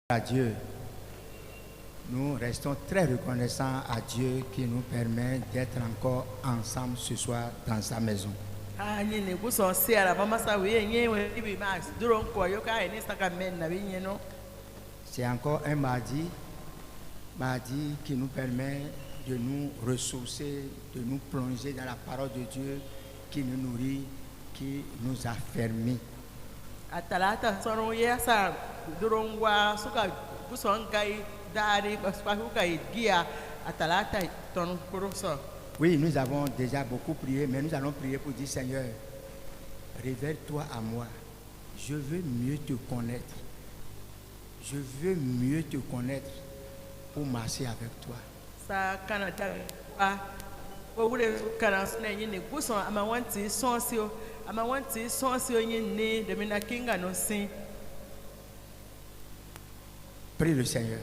À Dieu, nous restons très reconnaissants à Dieu qui nous permet d'être encore ensemble ce soir dans sa maison. C'est encore un mardi qui nous permet de nous ressourcer, de nous plonger dans la parole de Dieu qui nous nourrit, qui nous affermit. Oui, nous avons déjà beaucoup prié, mais nous allons prier pour dire, Seigneur, révèle-toi à moi. Je veux mieux te connaître. Je veux mieux te connaître pour marcher avec toi. Prie le Seigneur.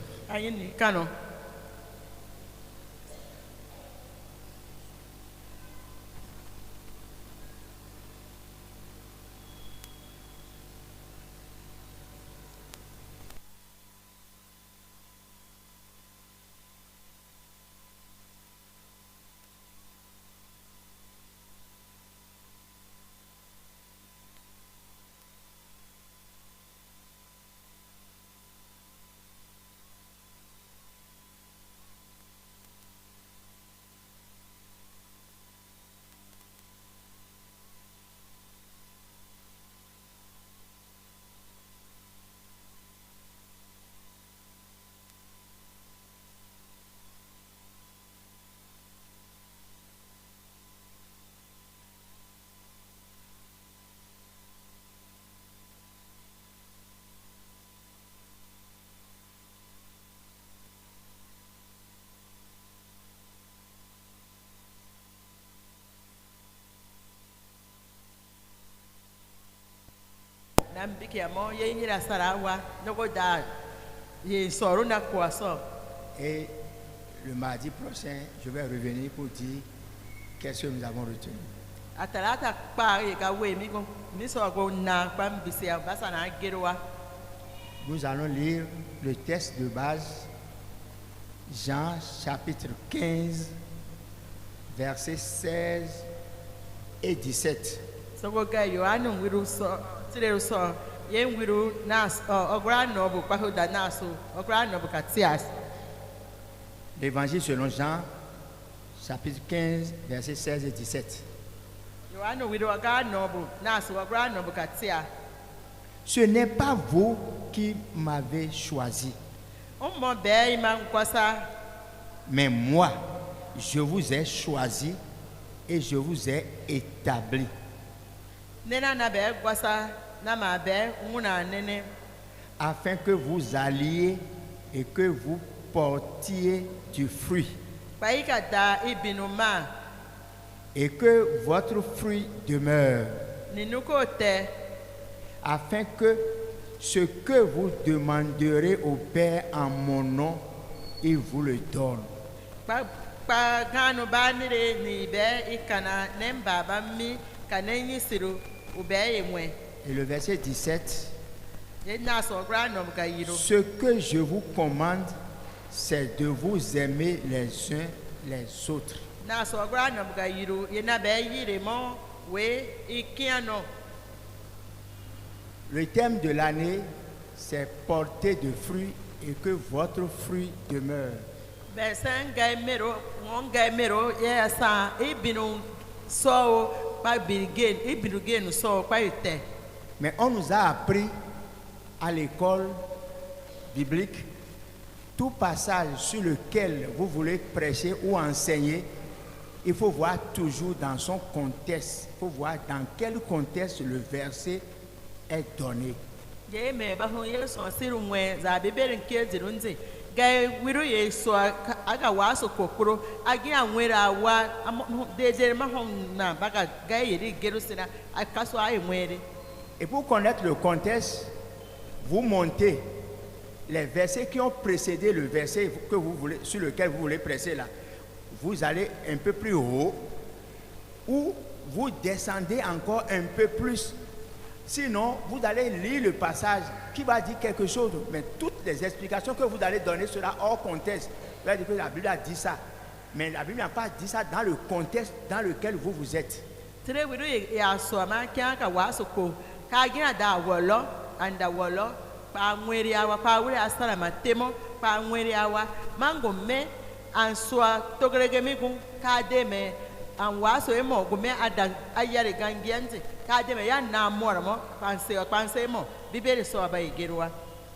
Et le mardi prochain, je vais revenir pour dire qu'est-ce que nous avons retenu. Nous allons lire le texte de base, Jean chapitre 15, versets 16 et 17. L'évangile selon Jean, chapitre 15, versets 16 et 17. Ce n'est pas vous qui m'avez choisi, mais moi, je vous ai choisi et je vous ai établi, afin que vous alliez et que vous portiez du fruit, et que votre fruit demeure, afin que ce que vous demanderez au Père en mon nom, il vous le donne. Et le verset 17, ce que je vous commande, c'est de vous aimer les uns les autres. Le thème de l'année, c'est porter de fruits et que votre fruit demeure. Mais on nous a appris à l'école biblique, tout passage sur lequel vous voulez prêcher ou enseigner, il faut voir toujours dans son contexte. Il faut voir dans quel contexte le verset est donné. Et pour connaître le contexte, vous montez les versets qui ont précédé le verset que vous voulez, sur lequel vous voulez prêcher là. Vous allez un peu plus haut ou vous descendez encore un peu plus Sinon, vous allez lire le passage qui va dire quelque chose, mais toutes les explications que vous allez donner sera hors contexte. Vous allez dire que la Bible a dit ça, mais la Bible n'a pas dit ça dans le contexte dans lequel vous êtes.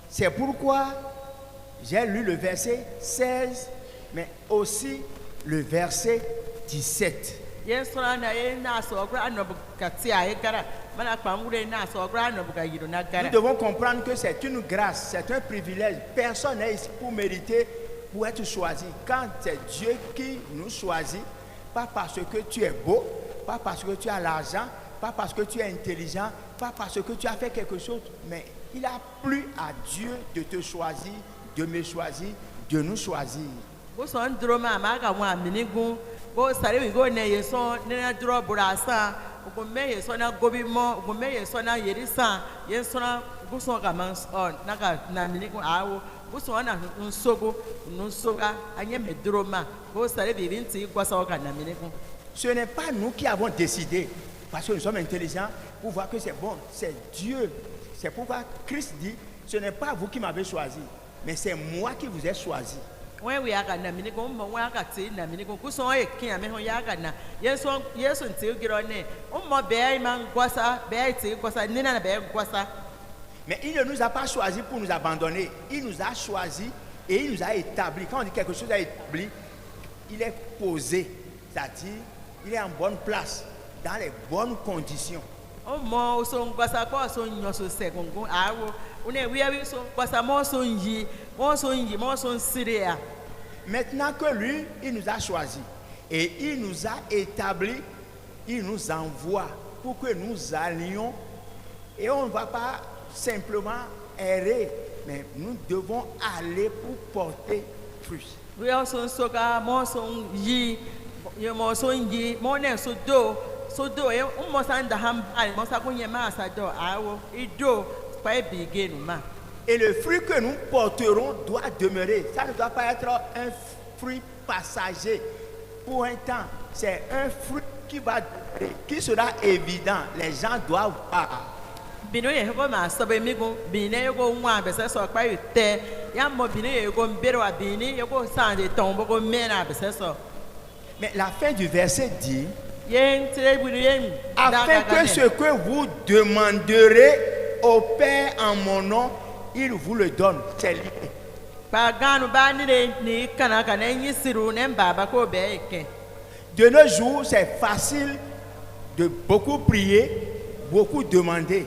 C'est pourquoi j'ai lu le verset 16, mais aussi le verset 17. Nous devons comprendre que c'est une grâce, c'est un privilège. Personne n'est ici pour mériter, pour être choisi. Quand c'est Dieu qui nous choisit, pas parce que tu es beau, pas parce que tu as l'argent, pas parce que tu es intelligent, pas parce que tu as fait quelque chose, mais il a plu à Dieu de te choisir, de me choisir, de nous choisir. Ce n'est pas nous qui avons décidé, parce que nous sommes intelligents, pour voir que c'est bon, c'est Dieu. C'est pourquoi Christ dit, ce n'est pas vous qui m'avez choisi, mais c'est moi qui vous ai choisi. Mais il ne nous a pas choisi pour nous abandonner. Il nous a choisi et il nous a établi. Quand on dit quelque chose est établi, il est posé. C'est-à-dire, il est en bonne place, dans les bonnes conditions. Maintenant que lui, il nous a choisis et il nous a établis, il nous envoie pour que nous allions et on ne va pas simplement errer, mais nous devons aller pour porter fruit. Et le fruit que nous porterons doit demeurer. Ça ne doit pas être un fruit passager pour un temps. C'est un fruit qui va demeurer, qui sera évident. Les gens doivent voir. Mais la fin du verset dit, afin que ce que vous demanderez au Père en mon nom, il vous le donne. C'est lié. De nos jours, c'est facile de beaucoup prier, beaucoup demander.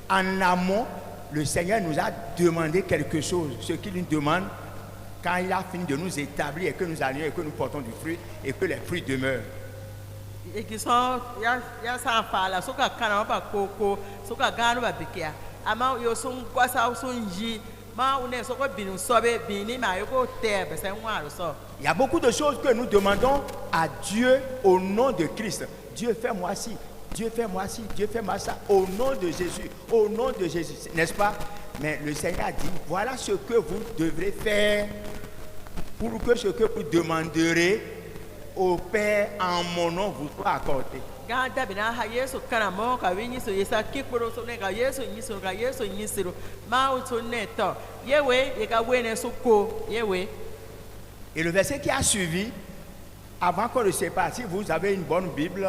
En amont, le Seigneur nous a demandé quelque chose. Ce qu'il nous demande, quand il a fini de nous établir et que nous allions et que nous portons du fruit et que les fruits demeurent. Il y a beaucoup de choses que nous demandons à Dieu au nom de Christ. Dieu, fais-moi ci. Dieu, fais-moi ci. Dieu, fais-moi ça. Au nom de Jésus. Au nom de Jésus. N'est-ce pas? Mais le Seigneur a dit, voilà ce que vous devrez faire pour que ce que vous demanderez au Père en mon nom vous soit accordé. Et le verset qui a suivi, avant qu'on le sépare, si vous avez une bonne Bible,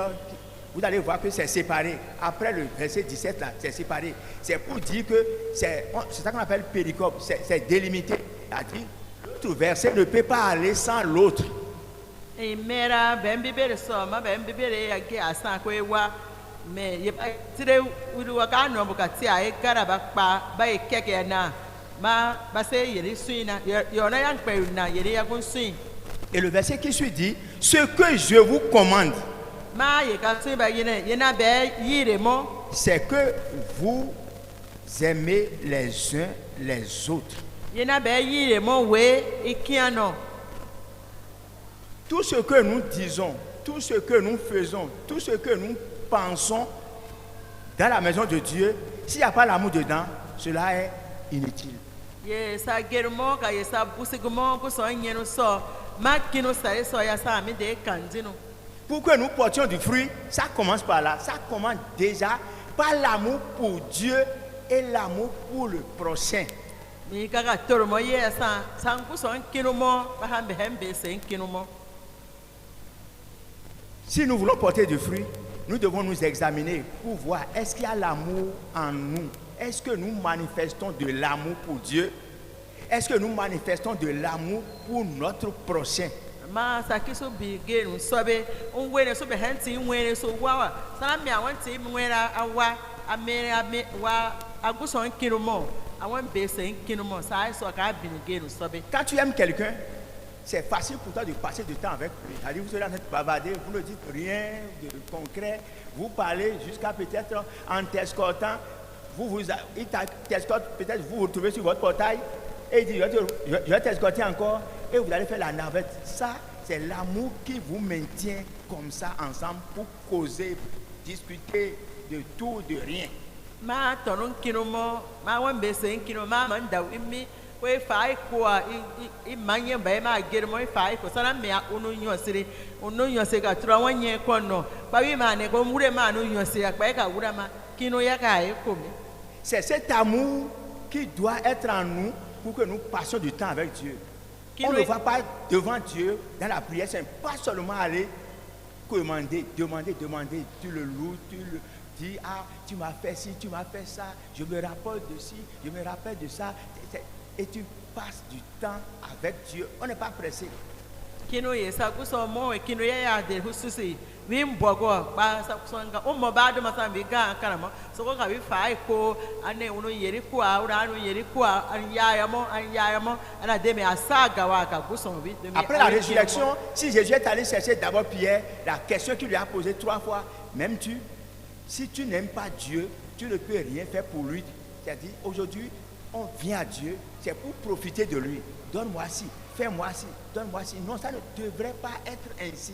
vous allez voir que c'est séparé. Après le verset 17, là, c'est séparé. C'est pour dire que c'est ça qu'on appelle péricope, c'est délimité. C'est-à-dire, l'autre verset ne peut pas aller sans l'autre. Et le verset qui suit dit, ce que je vous commande, c'est que vous aimez les uns les autres. Tout ce que nous disons, tout ce que nous faisons, tout ce que nous pensons dans la maison de Dieu, s'il n'y a pas l'amour dedans, cela est inutile. Ye sa germo ka ye sa busigmo ko so nyeno so ma kino sa so ya sa mi de kanjino. Pour que nous portions du fruit, ça commence par là. Ça commence déjà par l'amour pour Dieu et l'amour pour le prochain. Mi kaka toro mo ye sa sanku so kino mo ba hambe hembe se kino mo. Si nous voulons porter du fruit, nous devons nous examiner pour voir est-ce qu'il y a l'amour en nous. Est-ce que nous manifestons de l'amour pour Dieu? Est-ce que nous manifestons de l'amour pour notre prochain? Ma sakiso bige no sobe onwere so be hanti nwere so wawa sana me awanti nwera awa amere wa aguso nkino mo awon be se nkino mo sai so ka binige no sobe. Quand tu aimes quelqu'un, c'est facile pour toi de passer du temps avec lui. C'est-à-dire, vous serez en train de bavarder, vous ne dites rien de concret, vous parlez jusqu'à peut-être en t'escortant, il t'escorte, peut-être vous vous retrouvez sur votre portail et il dit je vais t'escorter encore et vous allez faire la navette. Ça, c'est l'amour qui vous maintient comme ça ensemble pour causer, discuter de tout, de rien. Ma tonon kino mo ma wan be se nkino ma manda imi we fai ko I manye ba ma gere mo fai ko sana me onu nyose ga tura wanye ko no ba wi ma ne ko mure ma no nyose ya pa ka wura ma kino ya ka e ko mi. C'est cet amour qui doit être en nous pour que nous passions du temps avec Dieu. On ne va pas devant Dieu dans la prière, c'est pas seulement aller demander, tu le loues, tu le dis, ah, tu m'as fait ci, tu m'as fait ça, je me rappelle de ci, je me rappelle de ça, et tu passes du temps avec Dieu. On n'est pas pressé. Kino ye sa kuso mo e kino ya de hususi wi mbogo ba sa kusonga ummo ba do masambi ga karamo so ko ka wi fai ko ane uno yeri ko ura anu yeri ko an ya mo ana de me asaga wa ka kuso wi de me. Après la résurrection, si Jésus est allé chercher d'abord Pierre, la question qu'il lui a posée 3 fois, même si tu n'aimes pas Dieu, tu ne peux rien faire pour lui. C'est-à-dire aujourd'hui, on vient à Dieu, c'est pour profiter de lui. Donne-moi ci, fais-moi ci, donne-moi ci. Non, ça ne devrait pas être ainsi.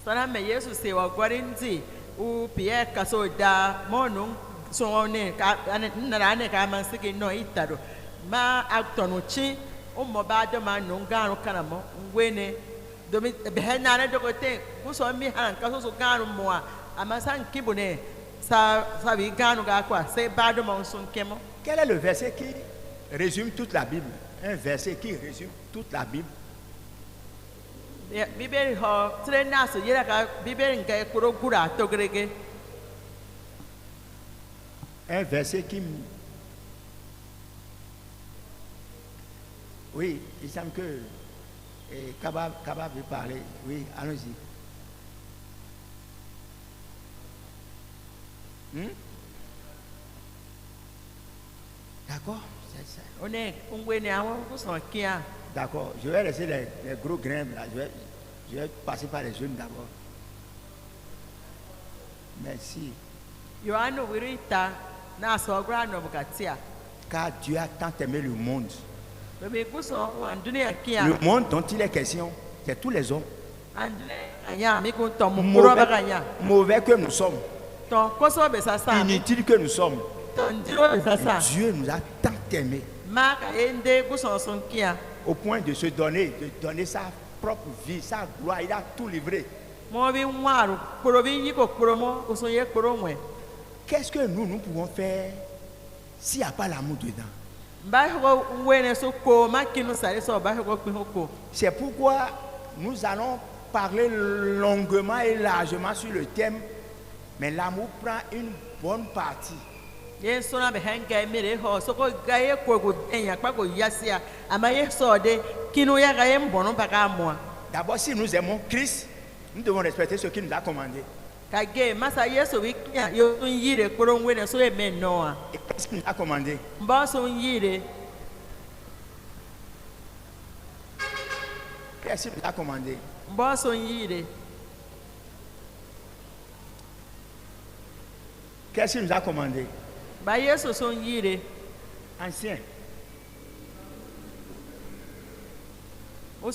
Sana me Yesu se wa gwarinzi u Pierre kaso da monung so ne ka na ne ka man sike no itaro ma actonu chi o mo ba do ma no ngaro kana mo ngwene do mi be na ne do kote ku so mi han kaso so ngaro mo a amasan kibune sa bi gano ga kwa se ba do ma so nkemo. Quel est le verset qui résume toute la Bible? Un verset qui résume toute la Bible. Bibeli ho trena so yera ka bibeli ngai kuro gura to grege. Un verset qui oui, il semble que Kaba veut parler. Oui, allons-y. D'accord, c'est ça. On est D'accord, je vais laisser les gros grains là. Je vais passer par les jeunes d'abord. Merci. Car Dieu a tant aimé le monde. Le monde dont il est question, c'est tous les hommes. Mauvais que nous sommes. Inutiles que nous sommes. Dieu nous a tant aimés. Au point de se donner, sa propre vie, sa gloire, il a tout livré. Qu'est-ce que nous pouvons faire s'il n'y a pas l'amour dedans? C'est pourquoi nous allons parler longuement et largement sur le thème, mais l'amour prend une bonne partie. D'abord, si nous aimons Christ, nous devons respecter ce qu'il nous a commandé. Et qu'est-ce qu'il nous a commandé? Qu'est-ce qu'il nous a commandé? Qu'est-ce qu'il nous a commandé? Ancien. Et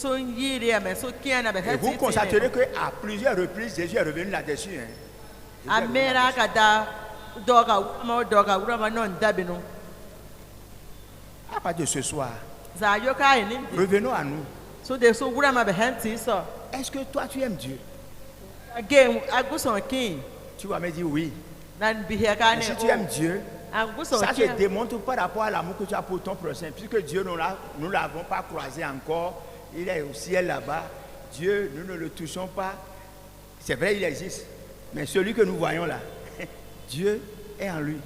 vous constaterez qu'à plusieurs reprises, Jésus est revenu là-dessus. doga ma doga ura ma non dabino À partir de ce soir, za yo kai ni revenons à nous. so de so ura ma be hanti so Est-ce que toi tu aimes Dieu? again aguson king Tu vas me dire oui. nan bi here ka Et ne si tu aimes Dieu, aguson ça te king démontre par rapport à l'amour que tu as pour ton prochain. Puisque Dieu, nous ne l'avons pas croisé encore. Il est au ciel là-bas. Dieu, nous ne le touchons pas. C'est vrai, il existe. Mais celui que nous voyons là, Dieu est en lui.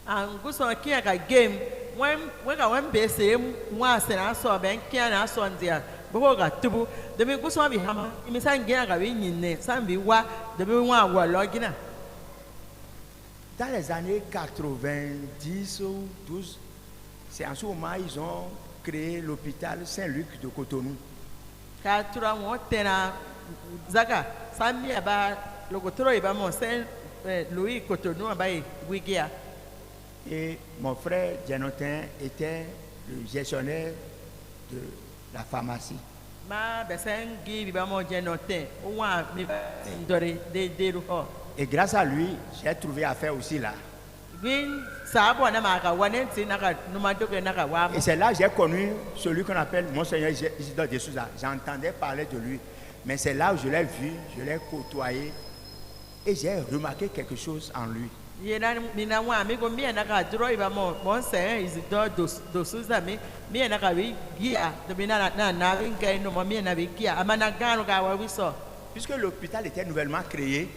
aguson king ka game when ka when be se wa se na so ben king na so ndia boko ga tubu de mi guson bi hama mi san gina ka bi nyinne san bi wa de bi wa wa logina. Dans les années 90 ou 12, c'est en ce moment ils ont créé l'hôpital Saint-Luc de Cotonou. Ka tura mo tena zaka sami aba lokotoro iba mo sen Louis Cotonou aba wigia Et mon frère Jonathan était le gestionnaire de la pharmacie. ma besen gi iba mo jenote o wa mi ndore de ru ho Et grâce à lui, j'ai trouvé affaire aussi là. win sabo na ma ka wanenti na ka numa doge na ka wa mo Et c'est là que j'ai connu celui qu'on appelle Monseigneur Isidore de Souza. J'entendais parler de lui. Mais c'est là où je l'ai vu, je l'ai côtoyé. Et j'ai remarqué quelque chose en lui. yena mina wa mi go mi na ka dro iba mo se is do suza mi na ka wi gia de mina na ngai no mo mi na wi gia amana gano ka wa wi so Puisque l'hôpital était nouvellement créé,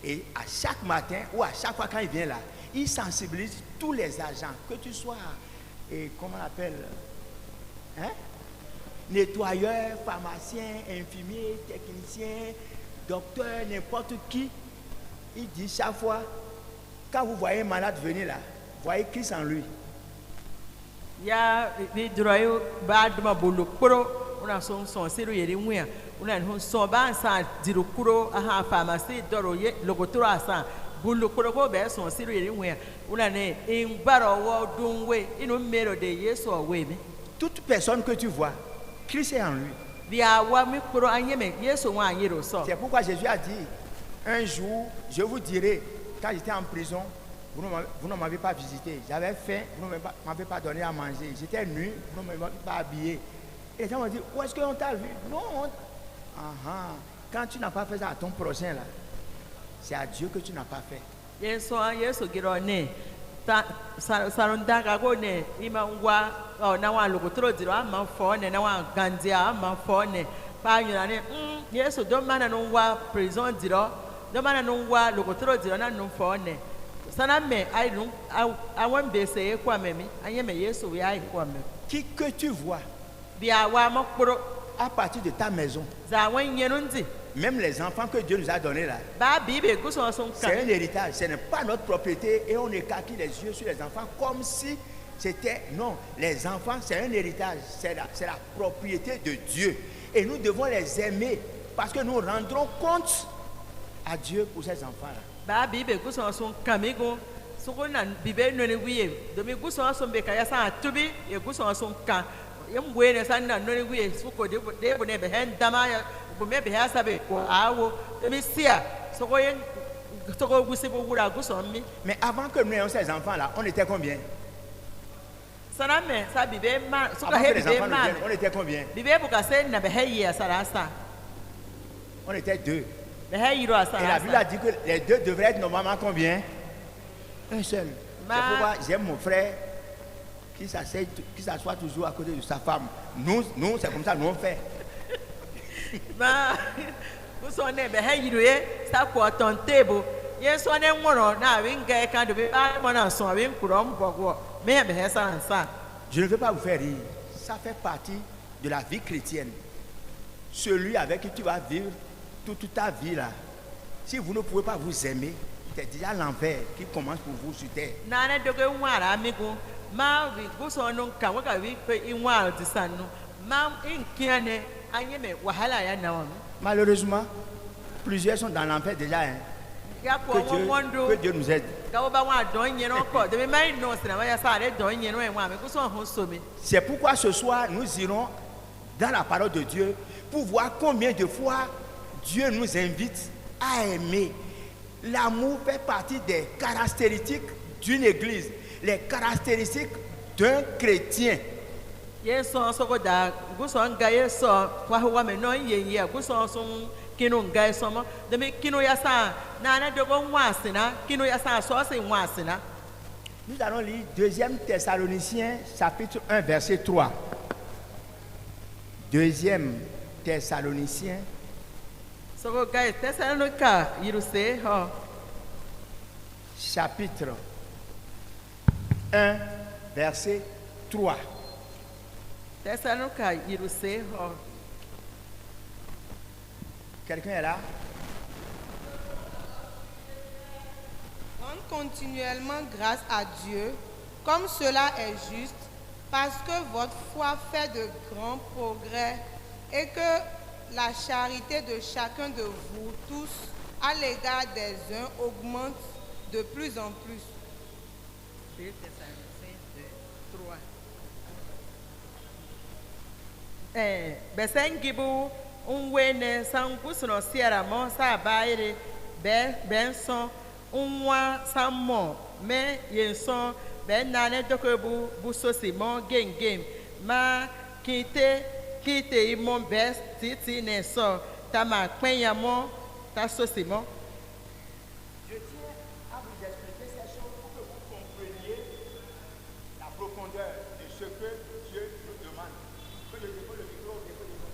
et à chaque matin ou à chaque fois quand il vient là, il sensibilise tous les agents, que tu sois, et comment on appelle, hein? Nettoyeur, pharmacien, infirmier, technicien, docteur, n'importe qui. Il dit chaque fois, quand vous voyez un malade venir là, voyez Christ en lui. ya bi droyo ba duma bulu kuro una son siru yeri nwia una hun so ba sa diru kuro aha pharmacy doro ye logotoro asa bulu kuro ko be son siru yeri nwia una ne in baro wo dunwe inu mero de yeso we mi Toute personne que tu vois, Christ est en lui. bia wa mi kuro anyeme yeso wa anyero so C'est pourquoi Jésus a dit, un jour, je vous dirai, quand j'étais en prison, vous ne m'avez pas visité. J'avais faim, vous ne m'avez pas donné à manger. J'étais nu, vous ne m'avez pas habillé. Et les gens m'ont dit, où est-ce qu'on t'a vu? Non. Quand tu n'as pas fait ça à ton prochain, là, c'est à Dieu que tu n'as pas fait. yeso giro ne ta saronda ka ko ne ima ngwa na wa logotoro diro ama fo ne na wa gandia ama fo ne pa nyuna ne yeso do mana no wa prison diro do mana no wa logotoro diro na no fo ne sana me ai no awon be se e kwa memi anye me yeso we ai kwa me Qui que tu vois, bia wa mo kporo à partir de ta maison, za wan yenu ndi même les enfants que Dieu nous a donnés là, ba bibe guso son c'est kan un héritage, ce n'est pas notre propriété et on écarquille les yeux sur les enfants comme si c'était... Non, les enfants, c'est un héritage, c'est la propriété de Dieu. Et nous devons les aimer parce que nous rendrons compte à Dieu pour ces enfants-là. ba bibe guso son kamigo soko na bibe no ne wiye do mi guso son be kaya sa tubi e guso son kan yemwe ne san na no ne wiye soko de bo ne be hen dama ya bo me be ha sabe ko awo do mi sia soko yen soko gusi bo wura guso mi Mais avant que nous ayons ces enfants-là, on était combien? sana me sa bibe ma soko Avant he que les bibe enfants nous ma viennent, on était combien? bibe bu ka se na be he yi asara sa On était deux. be he yi ro Et asara la Bible a sa dit que les deux devraient être normalement combien? Un seul. C'est pourquoi j'aime mon frère qui s'assoit toujours à côté de sa femme. Nous c'est comme ça, nous on fait. ma guso ne be he yi ro ye sa ko ton table yeso ne nworo na wi ngai kan do be ba mo na so wi nkuro mbogo me be he sa nsa Je ne veux pas vous faire rire. Ça fait partie de la vie chrétienne. Celui avec qui tu vas vivre toute ta vie là. Si vous ne pouvez pas vous aimer, c'est déjà l'enfer qui commence pour vous sur terre. na ne dogo nwara amigo ma wi guso no kan wa ka wi pe inwa ti sanu ma inkiane anye me wahala ya na won Malheureusement, plusieurs sont dans l'enfer déjà. Hein. ya ko won Que mondo Dieu nous aide. ka wo ba wa don yen no ko de me mai no sina wa ya sa re don yen no e wa me guso ho so mi C'est pourquoi ce soir, nous irons dans la parole de Dieu pour voir combien de fois Dieu nous invite à aimer L'amour fait partie des caractéristiques d'une église, les caractéristiques d'un chrétien. Yeso soko da guso nga yeso kwa huwa me no ye guso son kinu nga yeso mo de me kinu yasa na na dogo nwasina kinu yasa so se nwasina. Nous allons lire 2 Thessaloniciens chapitre 1 verset 3. 2 Thessaloniciens Soko ga Thessalonica yiruse ho chapitre 1 verset 3. Thessalonica yiruse ho. Quelqu'un est là? Rendre continuellement grâce à Dieu, comme cela est juste, parce que votre foi fait de grands progrès et que la charité de chacun de vous tous à l'égard des uns augmente de plus en plus. 2 Thessaloniciens 2, 3. Besengibu unwene sangusuno siara mo sa baire benson unwa samo me yenson ben nane dokebu busosi mo gengem ma kite imon best titi ne so tama kwenya mo ta sosi mo. Je tiens à vous expliquer ces choses pour que vous compreniez la profondeur de ce que Dieu nous demande. Que je dépose le micro ou que je continue.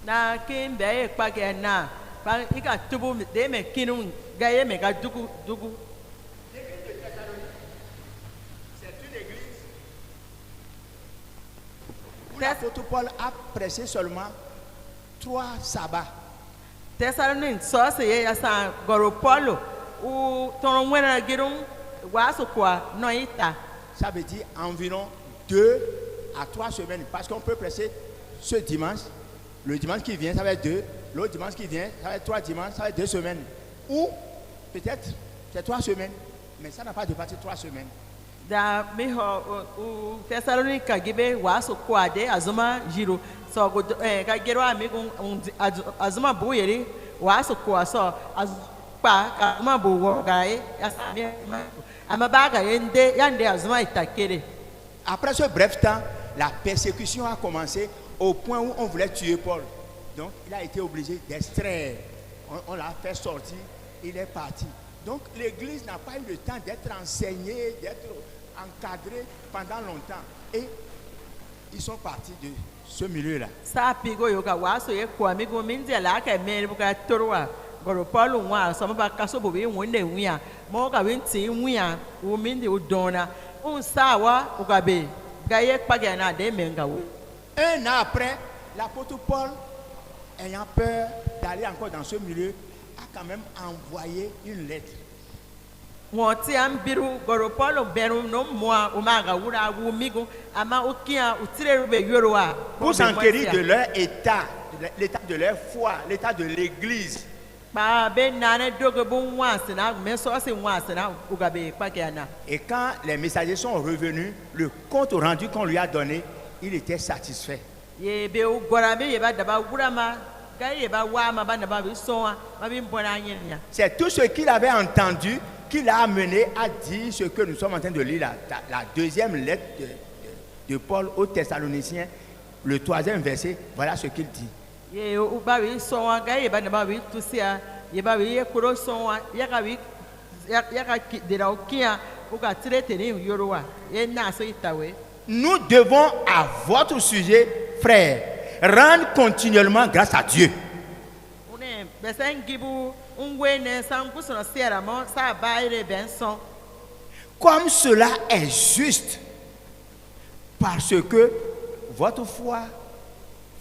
Na kimbe ekpage na pa ika tubu de me kinu gaye me ga dugu. L'église de Thessalonique, c'est une église où l'apôtre Paul a prêché seulement 3 sabbats. Thessalonians so se ye yasa goro polo u tono mwena girun waso kwa no ita. Ça veut dire environ 2 à 3 semaines. Parce qu'on peut prêcher ce dimanche. Le dimanche qui vient, ça va être 2. L'autre dimanche qui vient, ça va être 3 dimanches, ça va être 2 semaines. Ou peut-être c'est 3 semaines. Mais ça n'a pas dépassé 3 semaines. Da miho u Thessalonica gibe waso kwa de azuma jiro so go ka gero amigun azuma buyeri waso kwa so azpa azuma buwo gae yasami amabaga yande azuma itakere. Après ce bref temps, la persécution a commencé au point où on voulait tuer Paul. Donc il a été obligé d'extraire. On l'a fait sortir, il est parti. Donc l'église n'a pas eu le temps d'être enseignée, d'être encadrée pendant longtemps. Et ils sont partis de ce milieu-là. Sa pigo yoga waso ye kwa migo minzi ala ka mere buka torwa goro Paul nwa so ba kaso bo bi wonde nwia mo ka winti nwia wo mindi udona un sawa ugabe gaye kpage na de menga wo. Un an après, l'apôtre Paul, ayant peur d'aller encore dans ce milieu, a quand même envoyé une lettre. Woti ambiru goro Paul beru no moa umaga wura wu migo ama ukia utire be yoroa Pour s'enquérir de leur état, l'état de leur foi, l'état de l'église. ba be nane dogo bu wasina me so se wasina ugabe kpage na. Et quand les messagers sont revenus, le compte rendu qu'on lui a donné, il était satisfait. Ye be ugora be ye ba daba wura ma gaye ba wa ma ba na ba bi so ma bi mbona nyenya. C'est tout ce qu'il avait entendu qui l'a amené à dire ce que nous sommes en train de lire, la deuxième lettre de Paul aux Thessaloniciens, le 3e verset. Voilà ce qu'il dit. Ye uba bi so wa gaye ba na ba bi tusia ye ba bi ye kuro so wa ya ka bi ya ka de la okia uga tirete ni yorowa ye na so itawe. Nous devons, à votre sujet, frères, rendre continuellement grâce à Dieu. Une besengibu ungwene sangusono siara mo sa baire benson. Comme cela est juste, parce que votre foi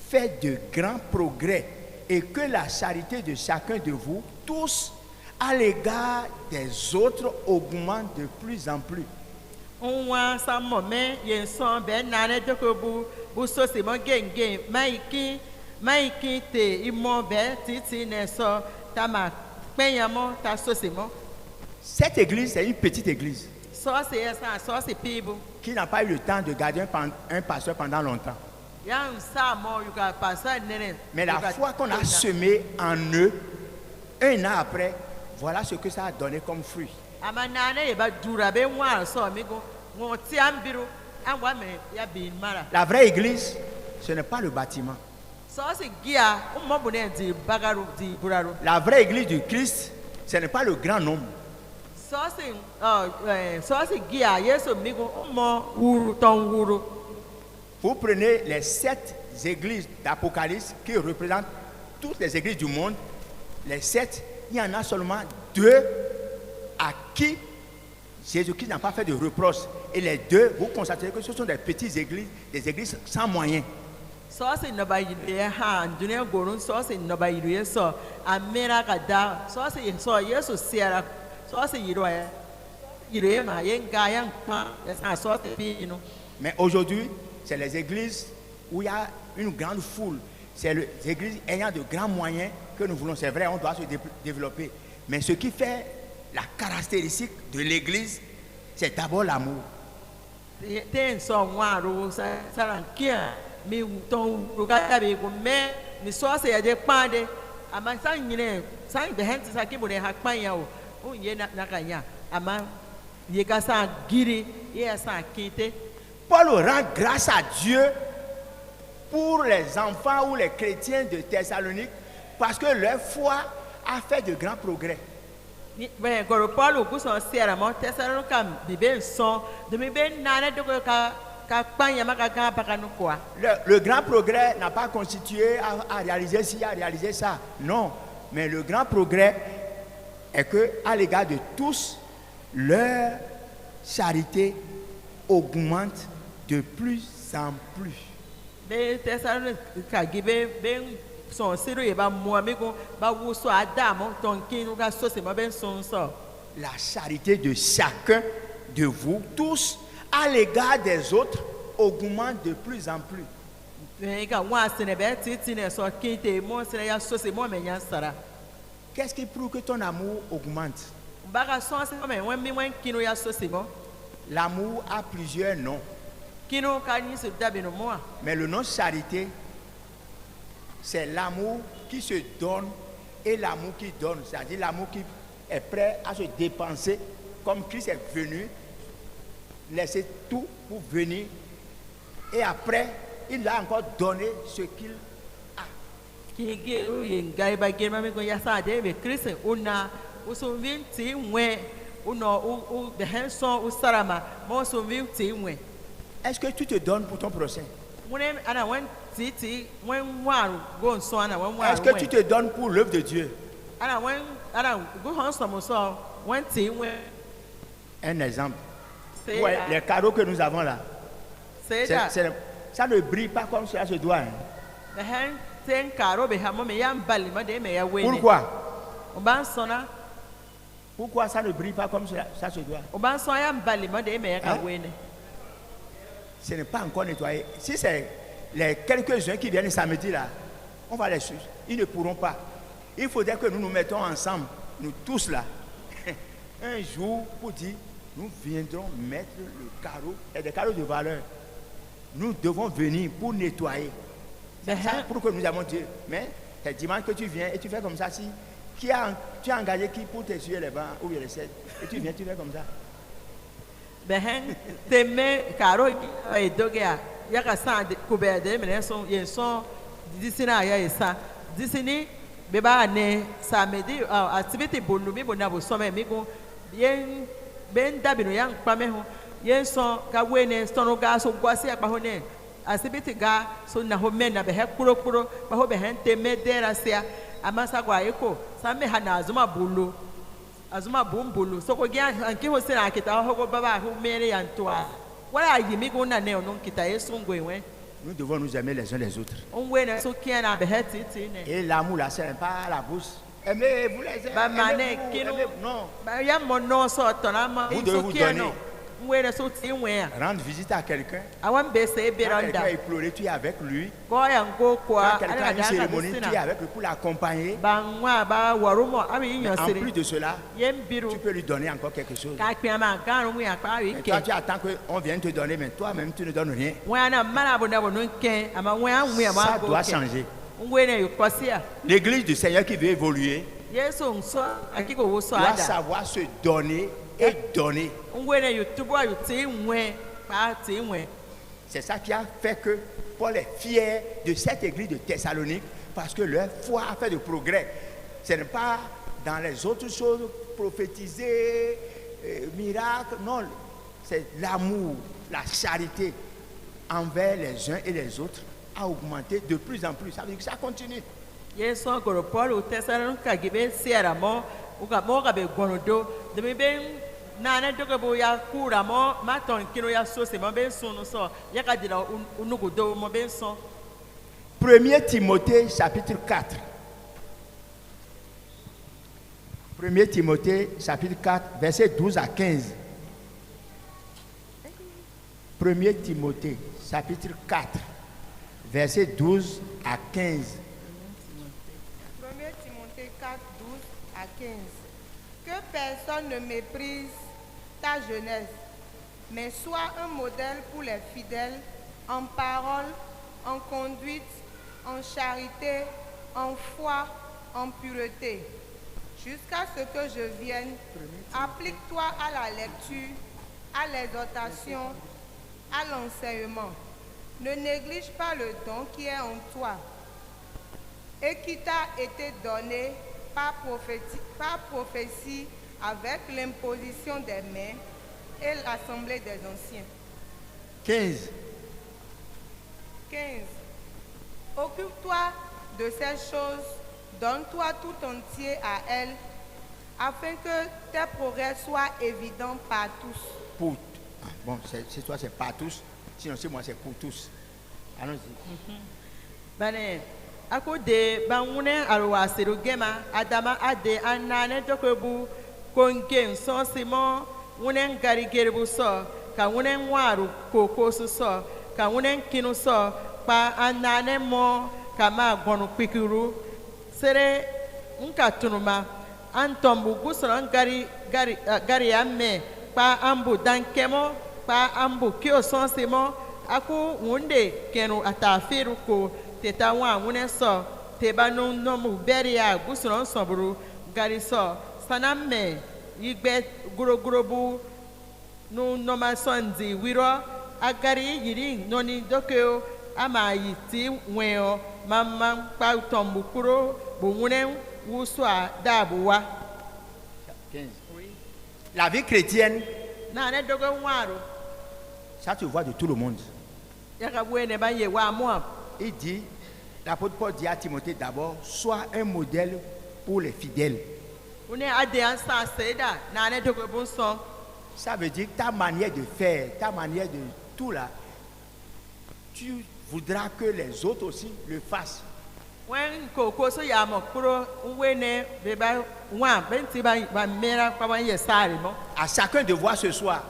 fait de grands progrès et que la charité de chacun de vous tous à l'égard des autres augmente de plus en plus. Unwa samo me yenson ben nane dokobu busosi mo genge maiki te imo be titi ne so tama penyamo ta sosi mo. Cette église, c'est une petite église So se esa so se pibu. qui n'a pas eu le temps de garder un pasteur pendant longtemps. Yang sa mo yuka pasa nene. Mais la foi qu'on a semée en eux, un an après, voilà ce que ça a donné comme fruit. ama nane ye ba dura be nwa so mi go ngo ti ambiru angwa me ya bin mara La vraie église, ce n'est pas le bâtiment. so si gia mo bu ne di bagaru di buraru La vraie église du Christ, ce n'est pas le grand nombre. so si gia yeso mi go mo wuru ton wuru Vous prenez les 7 églises d'Apocalypse qui représentent toutes les églises du monde. Les 7, il y en a seulement 2 à qui Jésus-Christ n'a pas fait de reproche. Et les 2, vous constaterez que ce sont des petites églises, des églises sans moyens. so si no ba yide ha dunia gorun so si no ba yide so amera kada so si so yeso siara so si yiro ya yire ma yenga yan pa ya so si pi no. Mais aujourd'hui, c'est les églises où il y a une grande foule. C'est les églises ayant de grands moyens que nous voulons. C'est vrai, on doit se développer. Mais ce qui fait la caractéristique de l'église, c'est d'abord l'amour. Ten so waru sarankia mi ton rugata be go me mi so se ya de pande ama san nyine san de henti sa kibo de hakpan ya o ye na kanya ama ye ka sa giri ye sa kinte. Paul rend grâce à Dieu pour les enfants ou les chrétiens de Thessalonique parce que leur foi a fait de grands progrès. Ben goro Paul ku so siara mo Thessalonica bi ben so de mi ben nana de ka panya maka ka pakanu kwa. Le grand progrès n'a pas constitué à réaliser ci, à réaliser ça. Non. Mais le grand progrès est que, à l'égard de tous, leur charité augmente de plus en plus. Ben Thessalonica gibe ben son siru ye ba mo mi ko ba wu so adamo ton kinu ka so se mo ben son so. La charité de chacun de vous tous à l'égard des autres augmente de plus en plus. Qu'est-ce qui prouve que ton amour augmente? L'amour a plusieurs noms. Mais le nom charité, c'est l'amour qui se donne et l'amour qui donne. C'est-à-dire l'amour qui est prêt à se dépenser comme Christ est venu, laisser tout pour venir. Et après, il a encore donné ce qu'il a. Est-ce que tu te donnes pour ton prochain? Est-ce que tu te donnes pour l'œuvre de Dieu? Un exemple. Ouais, les cadeaux que nous avons là, ça ne brille pas comme cela se doit. Hein. Pourquoi? Pourquoi ça ne brille pas comme ça se doit? Hein? Ce n'est pas encore nettoyé. Si c'est les quelques-uns qui viennent samedi là, on va les suivre. Ils ne pourront pas. Il faudrait que nous nous mettons ensemble, nous tous là, un jour pour dire, nous viendrons mettre le carreau, et des carreaux de valeur. Nous devons venir pour nettoyer. C'est ça pour que nous avons dit. Mais c'est dimanche que tu viens et tu fais comme ça. Si, tu as engagé qui pour t'essuyer les bancs ou les recettes? Et tu viens, tu fais comme ça. Ben dabino yang pameho yen so ka wene stono ga so gwasi akpahone asibiti ga so na ho mena be hekuro ba ho be hente medera sia amasa gwa eko samme hana azuma bumbulu so ko gya anki ho sira akita ho go baba ho mere yantoa wala yimi go na ne ono kita yesu ngwenwe. Nous devons nous aimer les uns les autres. Et l'amour là c'est pas à la bouche. Aimez-vous les uns. Non. Vous devez vous donner. Rendre visite à quelqu'un. Quand quelqu'un est pleuré, tu es avec lui. Quand quelqu'un a une cérémonie, tu es avec lui pour l'accompagner. En plus de cela, tu peux lui donner encore quelque chose. Et toi, tu attends qu'on vienne te donner, mais toi-même, tu ne donnes rien. Ça doit changer. L'église du Seigneur qui veut évoluer Yesu nso akiko wo so doit ada. savoir se donner et donner. Ngwene yutubu ayuti nwe pa ti nwe. C'est ça qui a fait que Paul est fier de cette église de Thessalonique parce que leur foi a fait de progrès. Ce n'est pas dans les autres choses prophétisées, miracles, non. C'est l'amour, la charité envers les uns et les autres a augmenté de plus en plus. Ça veut dire que ça continue. Yesu ngoro Paul utesalonika gibe siara mo uga mo ga be gonodo de me ben nana dogo bo ya kura mo maton kino ya so se mo ben sunu so ya ka dira unugudo mo ben so. 1 Timothée chapitre 4. 1 Timothée chapitre 4 verset 12 à 15. 1 Timothée chapitre 4 verset 12 à 15. 1 Timothée 4, 12 à 15. Que personne ne méprise ta jeunesse, mais sois un modèle pour les fidèles en parole, en conduite, en charité, en foi, en pureté. Jusqu'à ce que je vienne, applique-toi à la lecture, à l'exhortation, à l'enseignement. Ne néglige pas le don qui est en toi et qui t'a été donné par prophétie avec l'imposition des mains et l'assemblée des anciens. 15. 15. Occupe-toi de ces choses, donne-toi tout entier à elles, afin que tes progrès soient évidents par tous. Pour, bon, c'est toi, c'est pas tous. Sinon, c'est moi, c'est pour tous. Allons-y. Bane ako de banwune alwasiru gema adama ade anane dokobu kongen so simo wunen gari gerbu so ka wunen waru koko so ka wunen kinu so pa anane mo kama gonu pikiru sere nka tunuma antombu gusoro gari amme pa ambu dankemo pa ambu kio so simo aku wunde kenu atafiru ko teta wa wune so teba no mu beria gusoro soburu gari so sanamme yigbe gurogorobu no ma sonzi wiro agari yiri noni dokeo ama yiti weo mama pa tombu kuro bo wune wuso dabuwa. 15. La vie chrétienne, Na ne dogo waro ça tu vois de tout le monde. yaka bwene ba ye wa mo. Il dit, l'apôtre Paul dit à Timothée d'abord, sois un modèle pour les fidèles. Une ade ansa seda na ne dogo bonso. Ça veut dire que ta manière de faire, ta manière de tout là, tu voudras que les autres aussi le fassent. Wen koko so ya mo kuro wene be ba wa benti ba mera kwa ba ye sare mo. À chacun de voir ce soir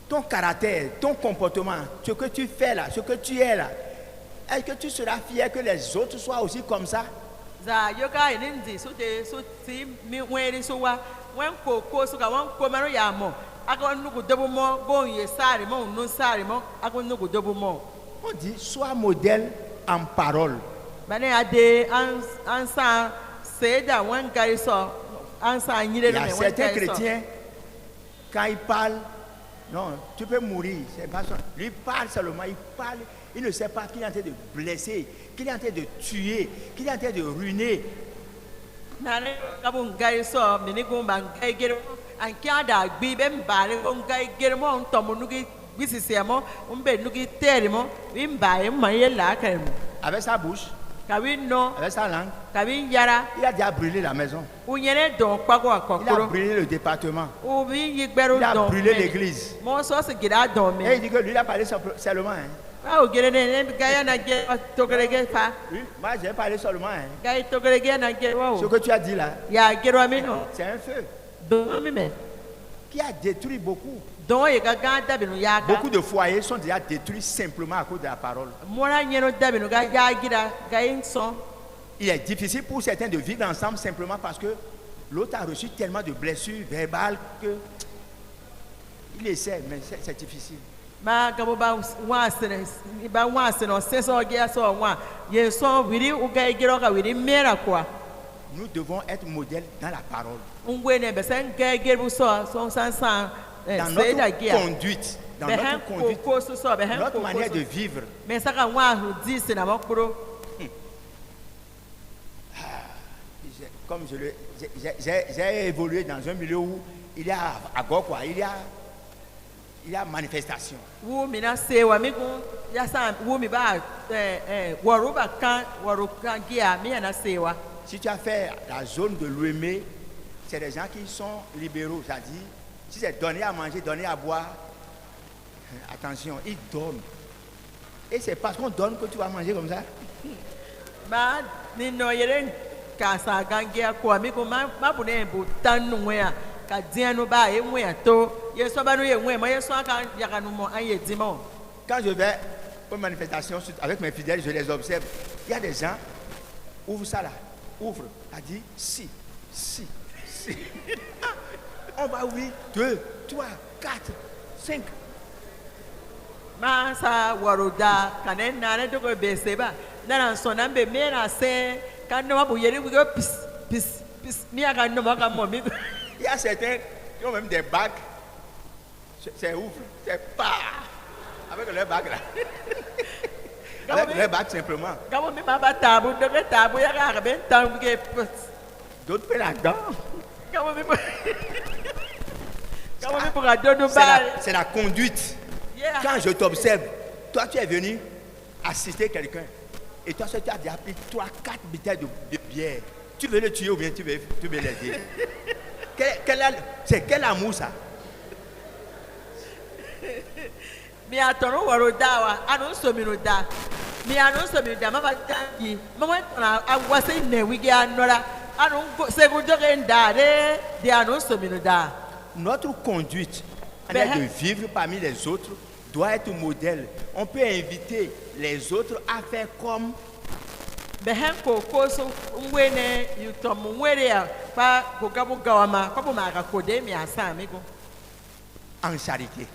ton caractère, ton comportement, ce que tu fais là, ce que tu es là. Est-ce que tu seras fier que les autres soient aussi comme ça? Za yoga ininzi so te so ti mi wene so wa wen koko so ka wan ko maro ya mo aka nugu dobo mo go ye sare mo no sare mo aka nugu dobo mo. On dit sois modèle en parole. Bane ade ansa seda wan gari so ansa nyire Il y a me wan certains gari so. chrétiens, quand ils parlent, non, tu peux mourir. C'est pas ça. Lui parle seulement, il parle. Il ne sait pas qu'il est en train de blesser, qu'il est en train de tuer, qu'il est en train de ruiner. Nane kabun gari so mini gumba gari gero an kiada gbi be mbare on gari gero mo on tomo nugi bisisiamo on be nugi terimo imbaye maye la kan Avec sa bouche, kawi no avec sa langue, kawi yara il a déjà brûlé la maison. unyene don kwago Il a akokoro brûlé le département. ubi yigberu Il a don brûlé l'église. mo so se gira don Et me il dit que lui, il a parlé seulement. Hein. a o gere ne gaya na ge togerege fa Oui, moi, j'ai parlé seulement. Hein. gaya togerege na ge Ce wo que tu as dit là, ya gero mi no c'est un feu don mi me qui a détruit beaucoup. don ye gaga dabinu ya ga Beaucoup de foyers sont déjà détruits simplement à cause de la parole. mora nyeno dabinu ga ya gira ga inso. Il est difficile pour certains de vivre ensemble simplement parce que l'autre a reçu tellement de blessures verbales que il essaie, mais c'est difficile. Ma gabo ba wasene o seso ge so wa ye so wiri u ga giro ka wiri mera kwa nous devons être modèles dans la parole, Ungwene besen gegeru so sansan dans seda notre gia. conduite, dans notre conduite, Koko so so behen notre koko. manière de vivre. Mais ça ka wa hu di se na makuro. Comme j'ai évolué dans un milieu où il y a à quoi, il y a manifestation. Wu mi na se wa mi ku ya sa wu mi ba waru ba kan gia mi na se wa. Si tu as fait la zone de l'Ouémé, c'est des gens qui sont libéraux, c'est-à-dire, si c'est donner à manger, donner à boire, attention, ils donnent. Et c'est parce qu'on donne que tu vas manger comme ça. Ba ni no yere ka sa gangia ko mi ku ma bu ne bu tanu ya ka dianu ba e nwe to ye so ba no ye nwe mo ye so aka ya ka no mo an ye di mo. Quand je vais aux manifestations avec mes fidèles, je les observe. Il y a des gens, ouvre ça là, ouvre, a dit si. On va oui, 2, 3, 4, 5. Ma sa waruda kanen na ne to ko be se ba na na so na be me na se kan no bu yere go pis mi aka no mo ka mo mi. Il y a certains qui ont même des bagues. C'est ouvre, c'est pas. Avec leur bague là. Avec leur bague simplement. Ka mo mi ma ba tabu de ke tabu ya ka ben tabu ke D'autres paient là-dedans. ka mo mi pour ka do ba. C'est la conduite. Yeah. Quand je t'observe, toi tu es venu assister quelqu'un. Et toi, tu as déjà pris 3, 4 bouteilles de bière. Tu veux le tuer ou bien tu veux l'aider? C'est quel amour ça? Mi atono warudawa anu so mi no da. Mi anu so mi da ma ba tangi. Mo wa na awase ne wi ga nora. Anu se go joge ndare de anu so mi no da. Notre conduite, manière de vivre parmi les autres, doit être modèle. On peut inviter les autres à faire comme. Behen koko so ngwene yutom ngwere ya pa kokabu gawama ko ma ka kode mi asa mi ko. En charité.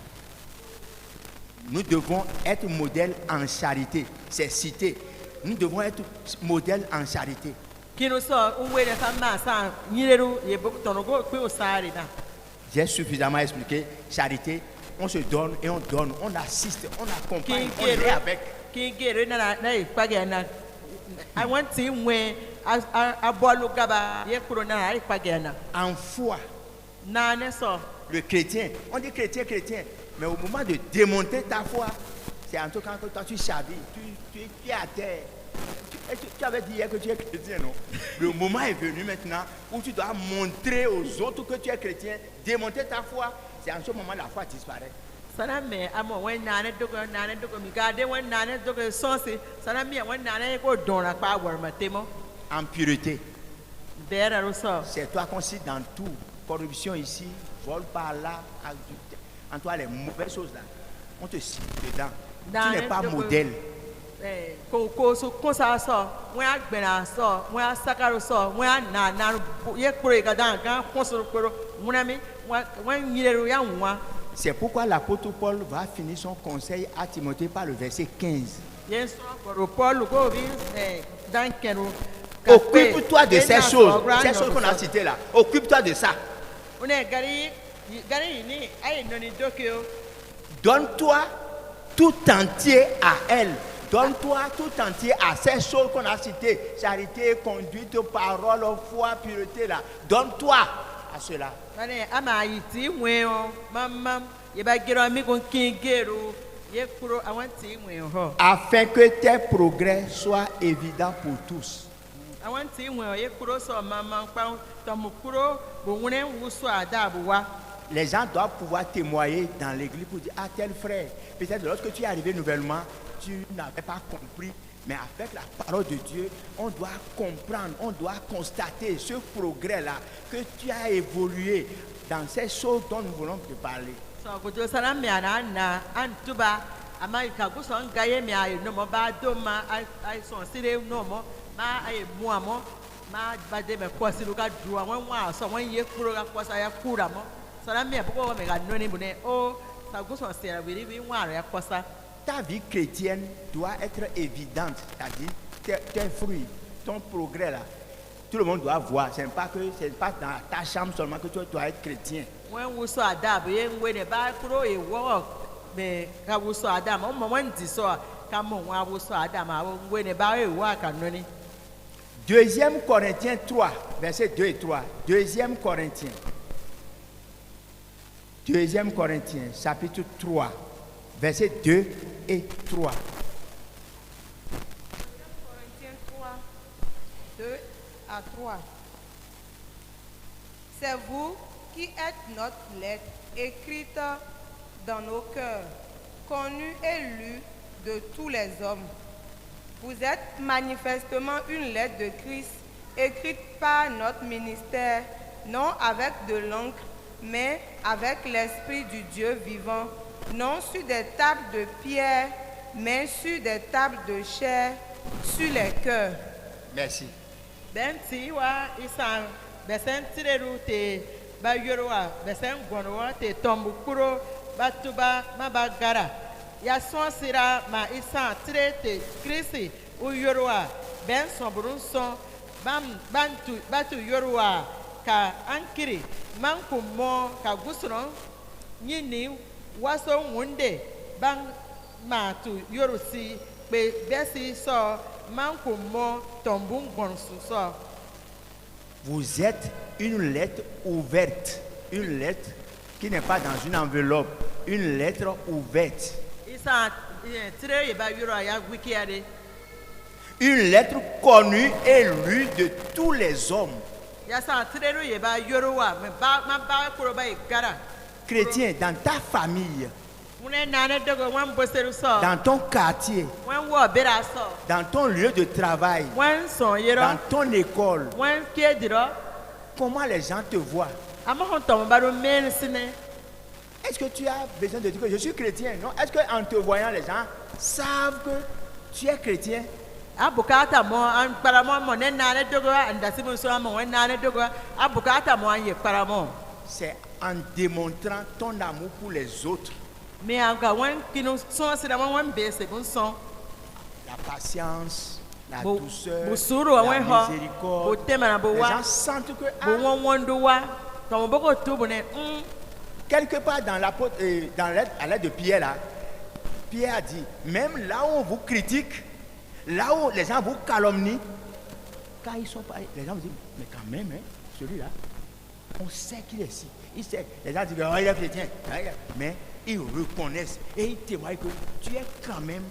Nous devons être modèle en charité. C'est cité. Nous devons être modèle en charité. Kino so ngwene sa ma sa nyireru ye boku tonogo ko osari na. J'ai suffisamment expliqué. Charité, on se donne et on donne, on assiste, on accompagne, on est avec. Kingere na ipage na I want to when a bolu gaba ye kuro na ipage na. En foi. Na ne so. Le chrétien, on dit chrétien, mais au moment de démonter ta foi, c'est en tout cas que toi tu chavis, tu es à terre. Tu avais dit hier que tu es chrétien, non? Le moment est venu maintenant où tu dois montrer aux autres que tu es chrétien, démonter ta foi. C'est en ce moment la foi disparaît. Sana me amo wen nane doko mi gade wen nane doko sonsi sana mi wen nane ko dona pa war matemo. En pureté. Bera roso. C'est toi qu'on cite dans tout. Corruption ici, vol par là, en toi les mauvaises choses là. On te cite dedans. Tu n'es pas modèle. Ko so ko sa so wen agbena so wen asakaro so wen na ye kure ga dan kan ko so koro munami wen yireru ya nwa. C'est pourquoi l'apôtre Paul va finir son conseil à Timothée par le verset 15. Occupe-toi de ces choses qu'on a citées là. Occupe-toi de ça. Donne-toi tout entier à elle. Donne-toi tout entier à ces choses qu'on a citées. Charité, conduite, parole, foi, pureté là. Donne-toi à cela. Afin que tes progrès soient évidents pour tous. Les gens doivent pouvoir témoigner dans l'église pour dire, ah tel frère, peut-être lorsque tu es arrivé nouvellement, tu n'avais pas compris. Mais avec la parole de Dieu, on doit comprendre, on doit constater ce progrès-là, que tu as évolué dans ces choses dont nous voulons te parler. Ta vie chrétienne doit être évidente, c'est-à-dire tes fruits, ton progrès là. Tout le monde doit voir. Ce n'est pas dans ta chambre seulement que tu dois être chrétien. When we saw Adam, when the back row a walk, the Kawuso Adam, when this saw, come on, I was Adam, when the barry walk and running. 2 Corinthiens 3, versets 2 et 3. 2 Corinthiens. 2 Corinthiens, chapitre 3, versets 2 et 3. Corinthiens 3, 2 à 3. C'est vous qui êtes notre lettre écrite dans nos cœurs, connue et lue de tous les hommes. Vous êtes manifestement une lettre de Christ, écrite par notre ministère, non avec de l'encre, mais avec l'Esprit du Dieu vivant, non sur des tables de pierre, mais sur des tables de chair, sur les cœurs. Merci. Then see what is besen tireru te ba yoroa besen gonoa te tombukuro batuba mabagara ya son sira ma isa tire te krisi u yoroa ben sombrun son batu yoroa ka ankiri manku mo ka gusron nyini waso wunde bang ma tu yorusi pe besi so manku mo tombun gonsu so. Vous êtes une lettre ouverte. Une lettre qui n'est pas dans une enveloppe. Une lettre ouverte. Une lettre connue et lue de tous les hommes. Chrétien, dans ta famille, dans ton quartier, dans ton lieu de travail, dans ton école, comment les gens te voient? Est-ce que tu as besoin de dire que je suis chrétien? Non? Est-ce qu'en te voyant, les gens savent que tu es chrétien? C'est en démontrant ton amour pour les autres. La patience, la douceur, la miséricorde. Les gens sentent que quelque part dans à l'aide de Pierre, là, Pierre a dit, même là où on vous critique, là où les gens vous calomnient, quand ils sont pas, les gens vous disent, mais quand même, hein, celui-là, on sait qu'il est ici. Il sait. Les gens disent, oh, il est chrétien. Mais ils reconnaissent et ils témoignent que tu es quand même.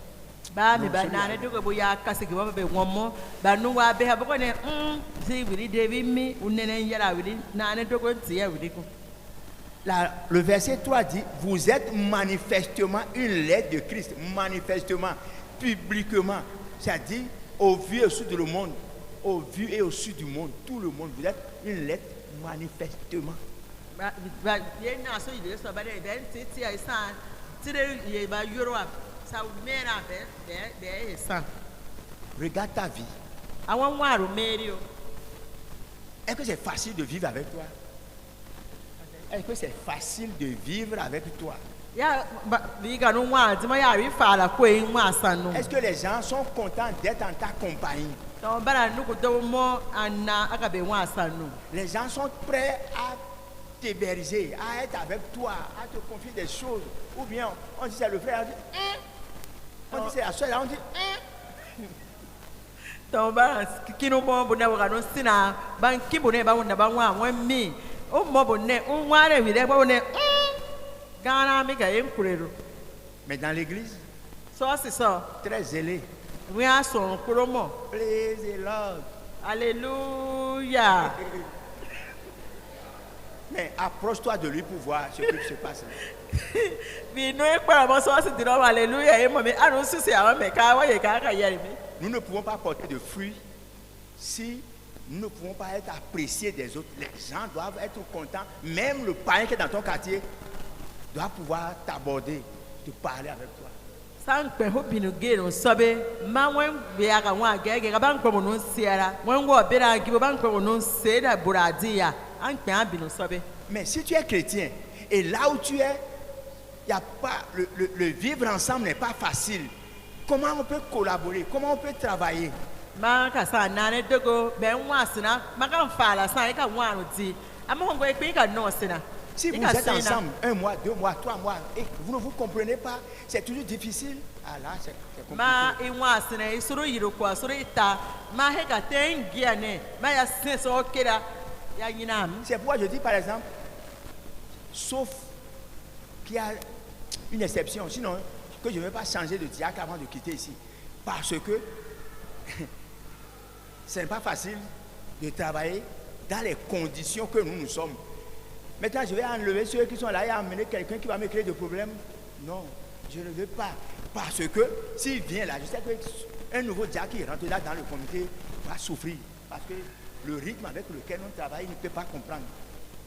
Le verset 3 dit, vous êtes manifestement une lettre de Christ. Manifestement, publiquement. C'est-à-dire, au vu et au sud du monde. Au vu et au sud du monde. Tout le monde, vous êtes une lettre manifestement. Regarde ta vie. Est-ce que c'est facile de vivre avec toi? Est-ce que c'est facile de vivre avec toi? Est-ce que les gens sont contents d'être en ta compagnie? Les gens sont prêts à t'héberger, à être avec toi, à te confier des choses. Ou bien on dit c'est le frère, on dit on dit c'est la soeur, on dit mais dans l'église, très zélé. Praise the Lord. Alléluia. Mais approche-toi de lui pour voir ce qui se passe là. Nous ne pouvons pas porter de fruits si nous ne pouvons pas être appréciés des autres. Les gens doivent être contents. Même le païen qui est dans ton quartier doit pouvoir t'aborder, te parler avec toi. Mais si tu es chrétien et là où tu es, y a pas, le vivre ensemble n'est pas facile. Comment on peut collaborer? Comment on peut travailler? ma ka sa na ne dogo be nwa asina ma ka mfa la sa ka nwa no di ama hongo e pe ka no sina. Si vous êtes ensemble 1 mois, 2 mois, 3 mois, et vous ne vous comprenez pas, c'est toujours difficile. Ah là, c'est compliqué. Ma inwa asina isuru yiro kwa suru ita ma he ka tengia ne ma ya sin so kera ya nyinam. C'est pourquoi je dis par exemple, sauf qu'il y a une exception, sinon que je ne vais pas changer de diacre avant de quitter ici. Parce que ce n'est pas facile de travailler dans les conditions que nous sommes. Maintenant, je vais enlever ceux qui sont là et amener quelqu'un qui va me créer des problèmes. Non, je ne veux pas. Parce que s'il vient là, je sais qu'un nouveau diacre qui rentre là dans le comité va souffrir. Parce que le rythme avec lequel on travaille, il ne peut pas comprendre.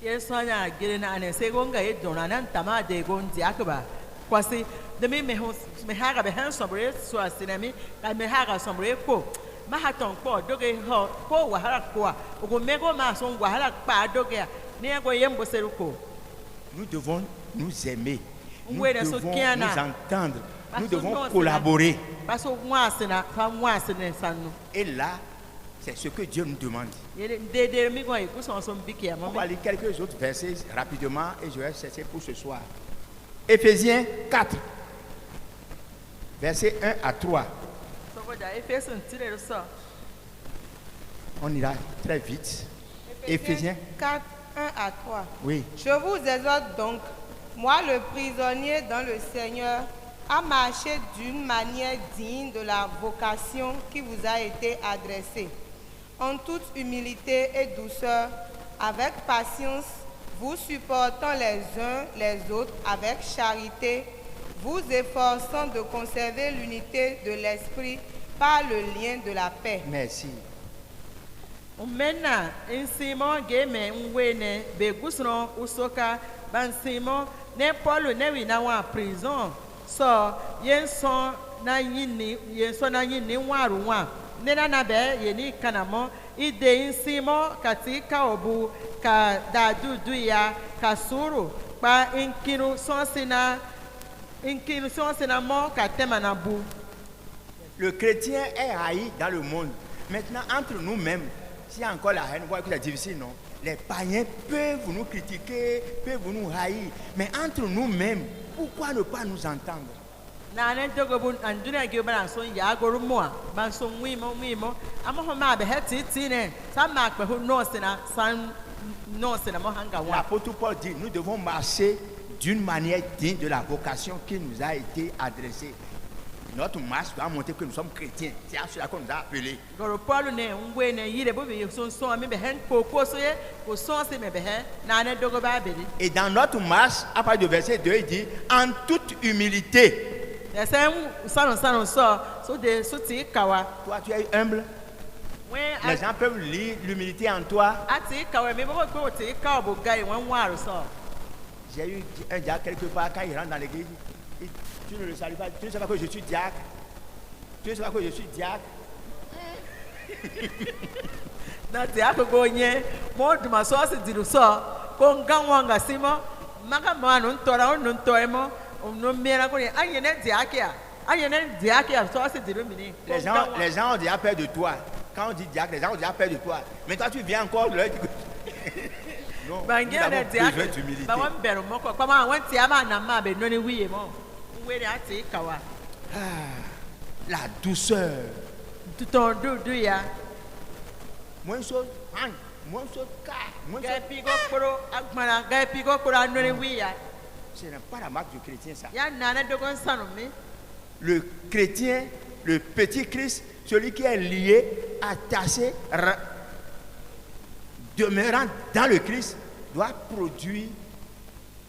Yesonya gelena ane segonga e donana ntama de gondi akaba kwasi de me haga be han sombre so asinami ka me haga sombre ko ma haton ko doge ho ko wahala ko ogo mego ma so wahala pa doge ne go yembo seruko. Nous devons nous aimer, nous Mwe devons so kiana. nous entendre, nous Baso devons no collaborer. Baso mwasina fa mwasine sanu Et là, c'est ce que Dieu nous demande. yele de mi go e ku so so mbiki On va amame lire quelques autres versets rapidement et je vais cesser pour ce soir. Éphésiens 4, versets 1 à 3. so go da efeso ntire so On ira très vite. Éphésiens, 4, 1 à 3. oui. Je vous exhorte donc, moi le prisonnier dans le Seigneur, à marcher d'une manière digne de la vocation qui vous a été adressée, en toute humilité et douceur, avec patience, vous supportant les uns les autres avec charité, vous efforçant de conserver l'unité de l'esprit par le lien de la paix. Merci. Umena insimo game nwene be gusno usoka bansimo ne Paul ne wi na wa prison so yenso na yini waru wa ne na be yeni kanamo ide insimo katika obu ka dadudu ya kasuru pa inkinu sonsina mo katema na bu. Le chrétien est haï dans le monde. Maintenant, entre nous-mêmes, s'il y a encore la haine, vous voyez que c'est difficile, non? Les païens peuvent nous critiquer, peuvent nous haïr. Mais entre nous-mêmes, pourquoi ne pas nous entendre? Na ne dogo bun anduna ge bana so ya goru mo a ban so nwimo amo ho ma be hetiti ne sa ma pe ho no se na san no se na mo hanga wa. L'apôtre Paul dit, nous devons marcher d'une manière digne de la vocation qui nous a été adressée. Notre marche doit montrer que nous sommes chrétiens. C'est à cela qu'on nous a appelés. Goru Paul ne ngwe ne yire bo be so mi be hen ko so ye ko so se me be he na ne dogo ba be di. Et dans notre marche, à partir du verset 2, il dit, en toute humilité. Sano so de so ti kawa. Toi, tu es humble. Les gens peuvent lire l'humilité en toi. Ati kawa me bo ko ti kawa bo gai wan waru so. J'ai eu un diacre quelque part, quand il rentre dans l'église, tu ne le salues pas, tu ne sais pas que je suis diacre. Tu ne sais pas que je suis diacre. Na ti akogo nye mo duma so se diru so ko nganwa nga simo maka ma no ntora no ntoemo no mera ko anye ne diakia so se diru mini. Les gens ont déjà peur de toi. Quand on dit diacre, les gens ont déjà peur de toi. Mais toi, tu viens encore leur dire que... Non, nous avons besoin d'humilité. Ba wan beru mo ko ma wan ti ama na ma be no ni wiye mo. Nwe ya ti kawa. La douceur. Tuton du ya. Moins chose, moins chose, moins Ga pigo koro agmana ga pigo koro no ni wiya. Ce n'est pas la marque du chrétien, ça. Ya nana dogon sanu mi. Le chrétien, le petit Christ, celui qui est lié, attaché, demeurant dans le Christ, doit produire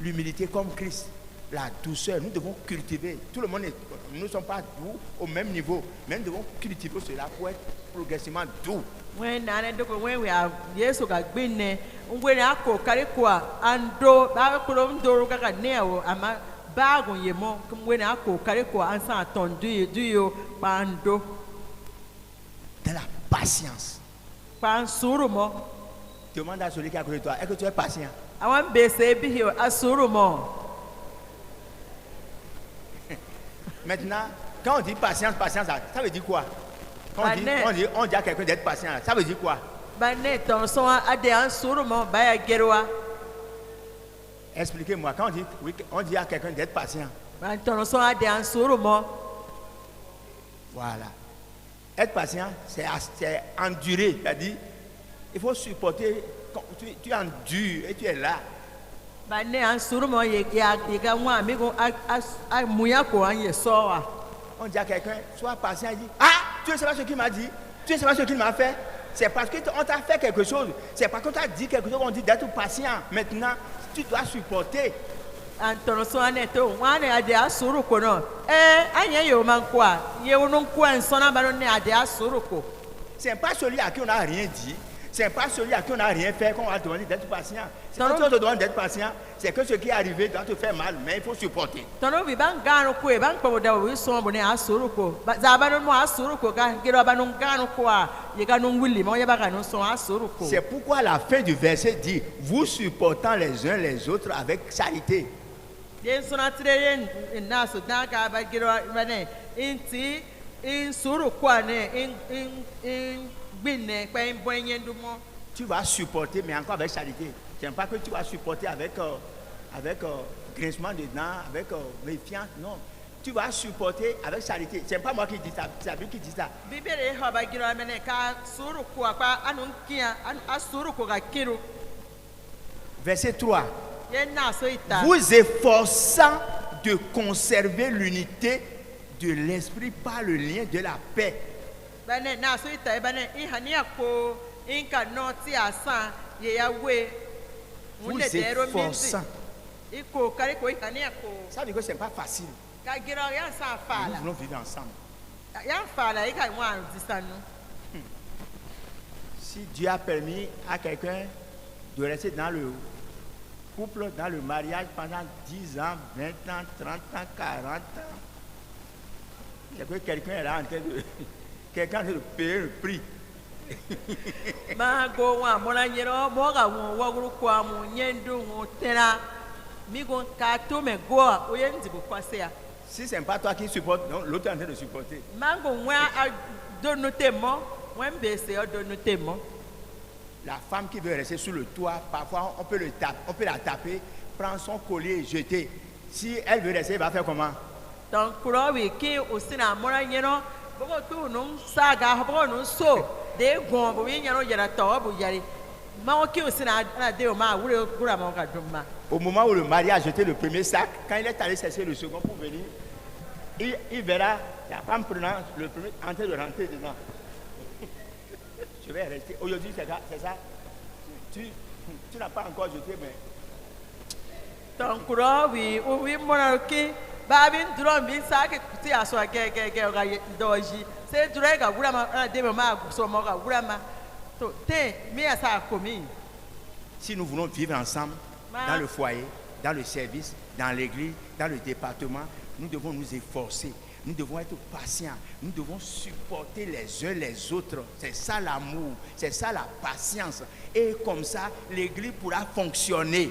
l'humilité comme Christ. La douceur, nous devons cultiver. Tout le monde, nous ne sommes pas doux au même niveau, mais nous devons cultiver cela pour être progressivement doux. When nana dogo when we are yeso ga gbinne ngwe na ko kare kwa ando ba ko ndo ga newo ama bago yemo ngwe na ko kare kwa ansa ton duyo bando De la patience. pan suru mo. Demande à celui qui est à côté de toi, est-ce que tu es patient? Awan bese bi hiyo asuru mo. Maintenant, quand on dit patience, ça veut dire quoi? On dit à quelqu'un d'être patient, ça veut dire quoi? Expliquez-moi, quand on dit à quelqu'un d'être patient. Voilà. Être patient, c'est endurer. C'est-à-dire, il faut supporter. Tu endures et tu es là. On dit à quelqu'un, sois patient, il dit, ah, tu ne sais pas ce qu'il m'a dit, tu ne sais pas ce qu'il m'a fait. C'est parce qu'on t'a fait quelque chose, c'est parce qu'on t'a dit quelque chose, on dit d'être patient. Maintenant, tu dois supporter. C'est pas celui à qui on n'a rien dit, c'est pas celui à qui on n'a rien fait qu'on va te demander d'être patient. Si on te demande d'être patient, c'est que ce qui est arrivé doit te faire mal, mais il faut supporter. C'est pourquoi la fin du verset dit, vous supportant les uns les autres avec charité. Tu vas supporter, mais encore avec charité. Ce n'est pas que tu vas supporter avec grincement dedans, avec méfiance. Non. Tu vas supporter avec charité. Ce n'est pas moi qui dis ça, c'est la Bible qui dit ça. Verset 3. Vous efforçant de conserver l'unité de l'esprit par le lien de la paix. Vous efforçant. Ça veut dire que ce n'est pas facile. Nous voulons vivre ensemble. Si Dieu a permis à quelqu'un de rester dans le couple, dans le mariage pendant 10 ans, 20 ans, 30 ans, 40 ans, c'est que quelqu'un est là en train de, quelqu'un est en train de payer le prix. Si ce n'est pas toi qui supportes, l'autre est en train de supporter. La femme qui veut rester sous le toit, parfois on peut la taper, prendre son collier et jeter. Si elle veut rester, elle va faire comment? Au moment où le mari a jeté le premier sac, quand il est allé chercher le second pour venir, il verra la femme prenant le premier en train de rentrer dedans. Je vais rester. Aujourd'hui, c'est ça. Tu n'as pas encore jeté, mais. Si nous voulons vivre ensemble, dans le foyer, dans le service, dans l'église, dans le département, nous devons nous efforcer. Nous devons être patients. Nous devons supporter les uns les autres. C'est ça l'amour. C'est ça la patience. Et comme ça, l'église pourra fonctionner.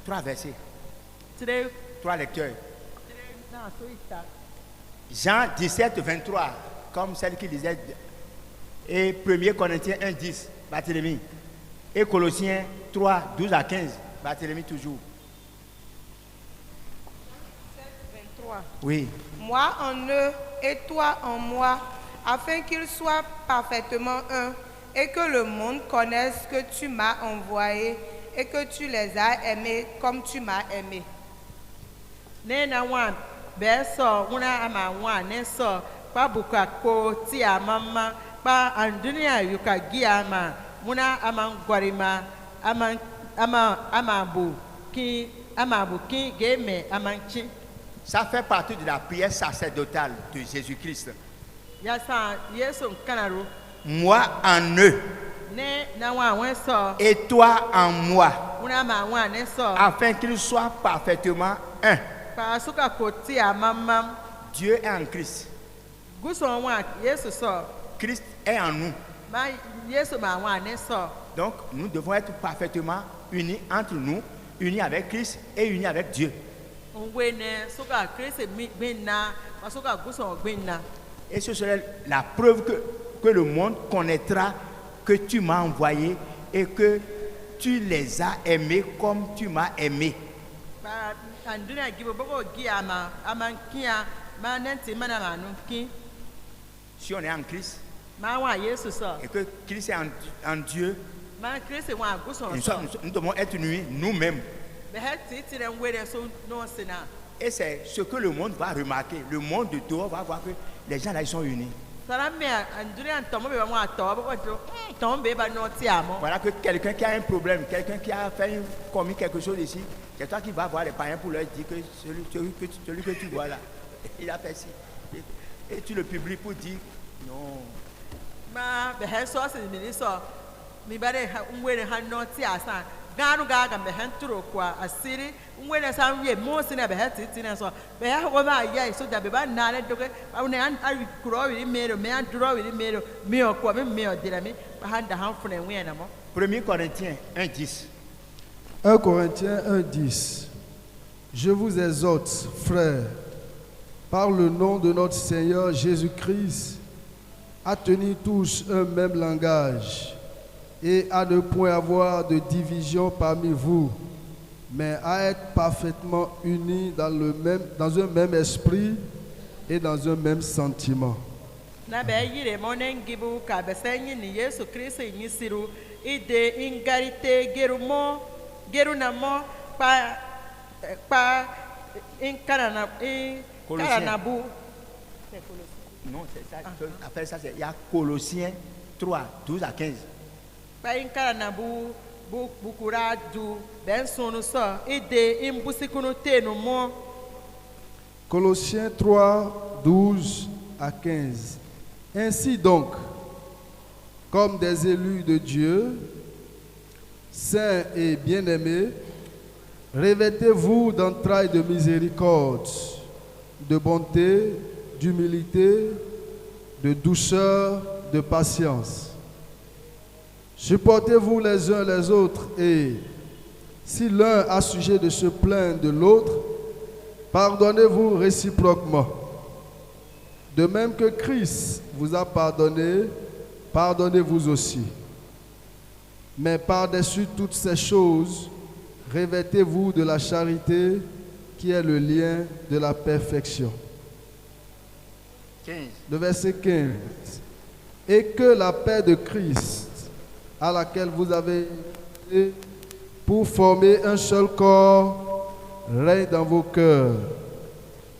Trois versets. 3 lecteurs. Jean 17, 23, comme celle qui disait, et 1 Corinthiens 1, 10, Barthélemy. Et Colossiens 3, 12 à 15, Barthélemy toujours. 23. Oui. Moi en eux et toi en moi, afin qu'ils soient parfaitement un, et que le monde connaisse que tu m'as envoyé et que tu les as aimés comme tu m'as aimé. Ça fait partie de la prière sacerdotale de Jésus-Christ. Moi en eux et toi en moi, afin qu'ils soient parfaitement un. Dieu est en Christ. Christ est en nous. yesu ma wa ne so Donc, nous devons être parfaitement unis entre nous, unis avec Christ et unis avec Dieu. ngwe ne so ka krese mi gbina ma so ka guso gbina Et ce serait la preuve que le monde connaîtra que tu m'as envoyé et que tu les as aimés comme tu m'as aimé. ba anduna gibo boko gi ama kia ma nenti mana ma no ki Si on est en Christ ma wa yesu so et que Christ est en Dieu, ma krese wa guso so nous devons être unis nous-mêmes. be hati ti den ngwe ne so no sina Et c'est ce que le monde va remarquer. Le monde de dehors va voir que les gens là, ils sont unis. sara me anduna ntomo be ba wa to boko jo tomo be ba no ti amo Voilà que quelqu'un qui a un problème, quelqu'un qui a commis quelque chose ici, c'est toi qui vas voir les païens pour leur dire que celui que tu vois là, il a fait ci. Et tu le publies pour dire non. ma be he so se mi ni so mi ba de ngwe ne ha no ti asa ganu ga ga be he nturo kwa asiri ngwe ne sa wie mo se na be he ti na so be ha wo ba ya so da be ba na le doke ba ne an ari kuro wi mero me an duro wi mero mi o kwa me o dira mi ba ha da han fu ne wi na mo 1 Corinthiens 1:10. 1 Corinthiens 1:10. Je vous exhorte, frères, par le nom de notre Seigneur Jésus-Christ, à tenir tous un même langage et à ne point avoir de division parmi vous, mais à être parfaitement unis dans un même esprit et dans un même sentiment. na be yire mo ne ngibu ka be senyi ni Yesu Kristo yin siru ide ingarite geru na mo pa inkara na bu Non, c'est ça. Après ça, il y a Colossiens 3, 12 à 15. pa inkara na bu bukura du ben sonu so ide imbusikunu tenu mo Colossiens 3, 12 à 15. Ainsi donc, comme des élus de Dieu, saints et bien-aimés, revêtez-vous d'entrailles de miséricorde, de bonté, d'humilité, de douceur, de patience. Supportez-vous les uns les autres et, si l'un a sujet de se plaindre de l'autre, pardonnez-vous réciproquement. De même que Christ vous a pardonné, pardonnez-vous aussi. Mais par-dessus toutes ces choses, revêtez-vous de la charité qui est le lien de la perfection. 15. Le verset 15. Et que la paix de Christ, à laquelle vous avez été pour former un seul corps, règne dans vos cœurs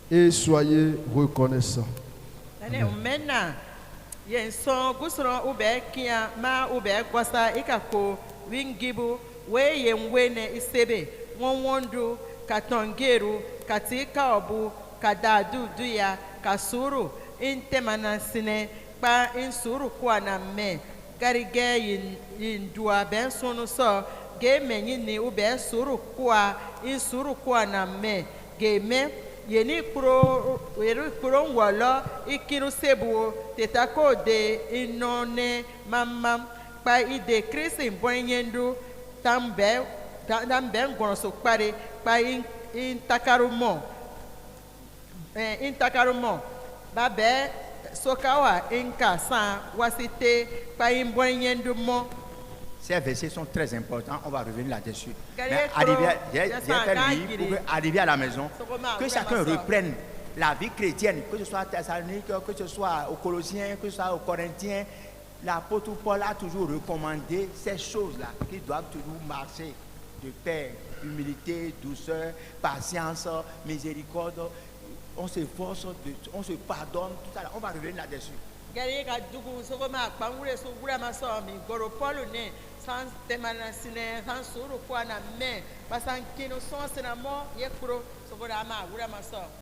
et soyez reconnaissants. ane umena yen so gusro ube kia ma ube gwasa ikako wingibu we yen wene isebe wonwondu katongeru katika obu kadadu duya kasuru intemana sine pa insuru kwa na me garige yin dua ben sonu so ge menyi ni ube suru kwa na me ge me yeni kuro ngwolo ikiru sebu tetako de inone mamam pa ide Kristi mbonyendu tambe ngoroso pare pa intakarumo babe sokawa inka san wasite pa mbonyendu mo. Ces versets sont très importants, on va revenir là-dessus. J'ai Arriver à la maison, que chacun reprenne la vie chrétienne, que ce soit à Thessalonique, que ce soit aux Colossiens, que ce soit aux Corinthiens. L'apôtre Paul a toujours recommandé ces choses-là qui doivent toujours marcher de paix, humilité, douceur, patience, miséricorde. On s'efforce, on se pardonne, tout ça. On va revenir là-dessus. Gari ka dugu soko ma kpangure so gura ma so mi goro polu ne sans temana sine sans suru kwa na me pasan kino so sina mo ye kuro soko da ma gura ma so